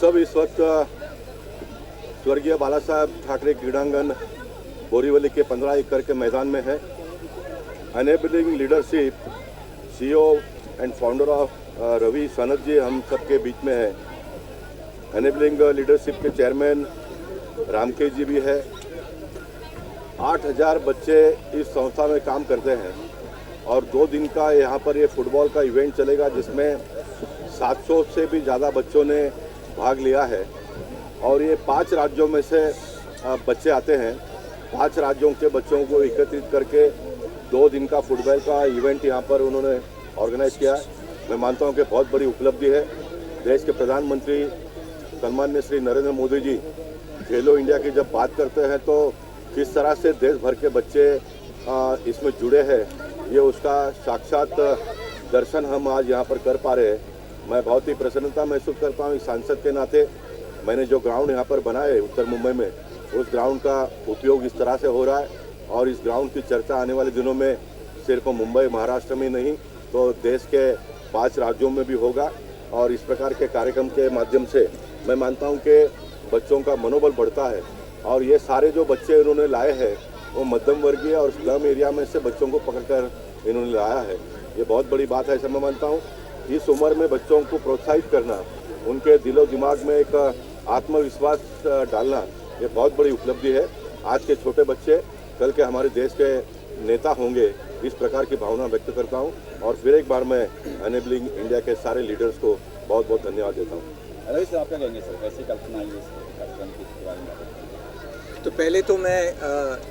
सब इस वक्त स्वर्गीय बाला साहब ठाकरे क्रीड़ांगन बोरीवली के 15 एकड़ के मैदान में है। Enabling leadership CEO and founder of Ravi Sanat ji हम सबके बीच में है। एनेबलिंग लीडरशिप के चेयरमैन रामकेश जी भी है। 8000 बच्चे इस संस्था में काम करते हैं और 2 दिन का यहाँ पर ये फुटबॉल का इवेंट चलेगा जिसमें 700 से भी ज़्यादा बच्चों ने भाग लिया है। और ये 5 राज्यों में से बच्चे आते हैं। 5 राज्यों के बच्चों को एकत्रित करके 2 दिन का फुटबॉल का इवेंट यहाँ पर उन्होंने ऑर्गेनाइज किया है। मैं मानता हूँ कि बहुत बड़ी उपलब्धि है। देश के प्रधानमंत्री सम्मान्य श्री नरेंद्र मोदी जी खेलो इंडिया की जब बात करते हैं तो किस तरह से देश भर के बच्चे इसमें जुड़े हैं, ये उसका साक्षात दर्शन हम आज यहाँ पर कर पा रहे हैं। मैं बहुत ही प्रसन्नता महसूस करता हूँ। एक सांसद के नाते मैंने जो ग्राउंड यहाँ पर बनाए उत्तर मुंबई में, उस ग्राउंड का उपयोग इस तरह से हो रहा है और इस ग्राउंड की चर्चा आने वाले दिनों में सिर्फ मुंबई महाराष्ट्र में नहीं तो देश के 5 राज्यों में भी होगा। और इस प्रकार के कार्यक्रम के माध्यम से मैं मानता हूँ कि बच्चों का मनोबल बढ़ता है। और ये सारे जो बच्चे इन्होंने लाए हैं वो मध्यम वर्गीय और स्लम एरिया में से बच्चों को पकड़कर इन्होंने लाया है। ये बहुत बड़ी बात है, ऐसा मैं मानता हूँ। इस उम्र में बच्चों को प्रोत्साहित करना, उनके दिलो दिमाग में एक आत्मविश्वास डालना, ये बहुत बड़ी उपलब्धि है। आज के छोटे बच्चे कल के हमारे देश के नेता होंगे, इस प्रकार की भावना व्यक्त करता हूँ। और फिर एक बार मैं एनेबलिंग इंडिया के सारे लीडर्स को बहुत बहुत धन्यवाद देता हूँ। रवि सर, आप क्या कहेंगे सर, कैसी कल्पना आई इस कार्यक्रम के बारे में? तो पहले तो मैं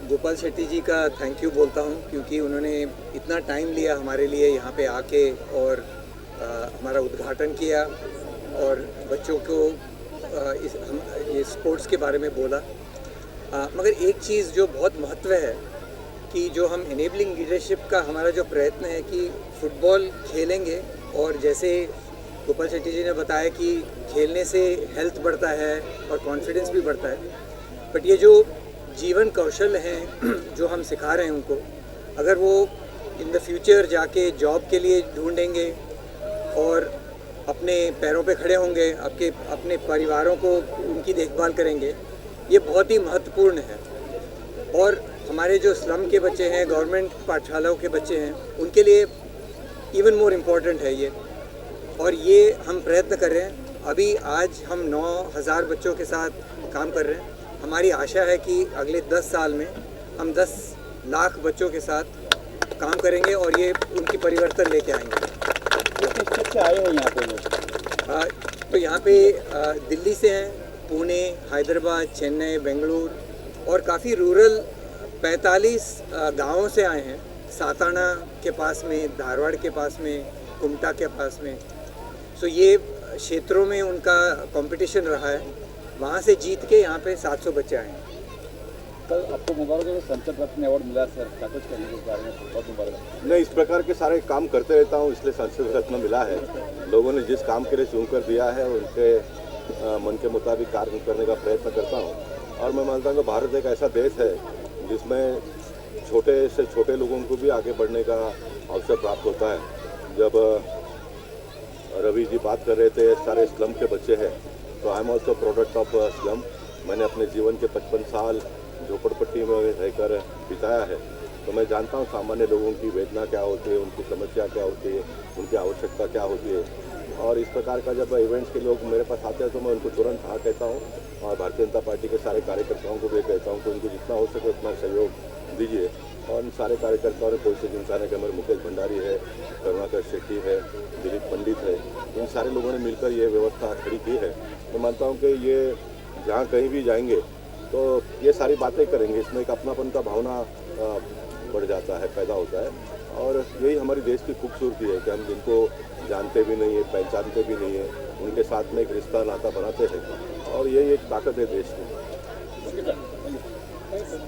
गोपाल शेट्टी जी का थैंक यू बोलता हूँ क्योंकि उन्होंने इतना टाइम लिया हमारे लिए यहाँ पे आके और हमारा उद्घाटन किया और बच्चों को ये स्पोर्ट्स के बारे में बोला। मगर एक चीज़ जो बहुत महत्व है कि जो हम इनेबलिंग लीडरशिप का हमारा जो प्रयत्न है कि फुटबॉल खेलेंगे और जैसे गोपाल शेट्टी जी ने बताया कि खेलने से हेल्थ बढ़ता है और कॉन्फिडेंस भी बढ़ता है। बट ये जो जीवन कौशल हैं जो हम सिखा रहे हैं उनको, अगर वो इन द फ्यूचर जाके जॉब के लिए ढूंढेंगे और अपने पैरों पे खड़े होंगे, अपने परिवारों को उनकी देखभाल करेंगे, ये बहुत ही महत्वपूर्ण है। और हमारे जो स्लम के बच्चे हैं, गवर्नमेंट पाठशालाओं के बच्चे हैं, उनके लिए इवन मोर इम्पॉर्टेंट है ये। और ये हम प्रयत्न कर रहे हैं। अभी आज हम 9000 बच्चों के साथ काम कर रहे हैं। हमारी आशा है कि अगले 10 साल में हम 10 लाख बच्चों के साथ काम करेंगे और ये उनकी परिवर्तन लेके आएंगे। किस से आए हैं यहाँ पे लोग? तो यहाँ पे दिल्ली से हैं, पुणे, हैदराबाद, चेन्नई, बेंगलुरु और काफ़ी रूरल 45 गाँवों से आए हैं। साताना के पास में, धारवाड़ के पास में, कुमटा के पास में। सो ये क्षेत्रों में उनका कंपटीशन रहा है, वहाँ से जीत के यहाँ पे 700 बच्चे आए हैं। कल आपको मुबारक हो, संसद रत्न अवार्ड मिला सर, क्या कुछ कहेंगे इस बारे में? बहुत मुबारक। मैं इस प्रकार के सारे काम करते रहता हूँ, इसलिए संसद रत्न मिला है। लोगों ने जिस काम के लिए चुन कर दिया है उनके मन के मुताबिक कार्य करने का प्रयत्न करता हूँ। और मैं मानता हूँ कि भारत एक ऐसा देश है जिसमें छोटे से छोटे लोगों को भी आगे बढ़ने का अवसर प्राप्त होता है। जब रवि जी बात कर रहे थे सारे स्लम के बच्चे हैं, तो I am also product of slum. मैंने अपने जीवन के 55 साल झोपड़पट्टी में रहकर बिताया है, तो मैं जानता हूँ सामान्य लोगों की वेदना क्या होती है, उनकी समस्या क्या होती है, उनकी आवश्यकता क्या होती है। और इस प्रकार का जब इवेंट्स के लोग मेरे पास आते हैं तो मैं उनको तुरंत हाँ कहता हूँ और भारतीय जनता पार्टी के सारे कार्यकर्ताओं को भी कहता हूँ कि उनको जितना हो सके उतना सहयोग दीजिए। और इन सारे कार्यकर्ताओं ने कोई से इंसान है कि हमारे मुकेश भंडारी है, करुणाकर शेट्टी है, दिलीप पंडित है, इन सारे लोगों ने मिलकर ये व्यवस्था खड़ी की है। मैं मानता हूँ कि ये जहाँ कहीं भी जाएंगे तो ये सारी बातें करेंगे, इसमें एक अपनापन का भावना बढ़ जाता है, पैदा होता है। और यही हमारी देश की खूबसूरती है कि हम जिनको जानते भी नहीं है, पहचानते भी नहीं है, उनके साथ में एक रिश्ता नाता बनाते हैं और यही एक ताकत है देश की।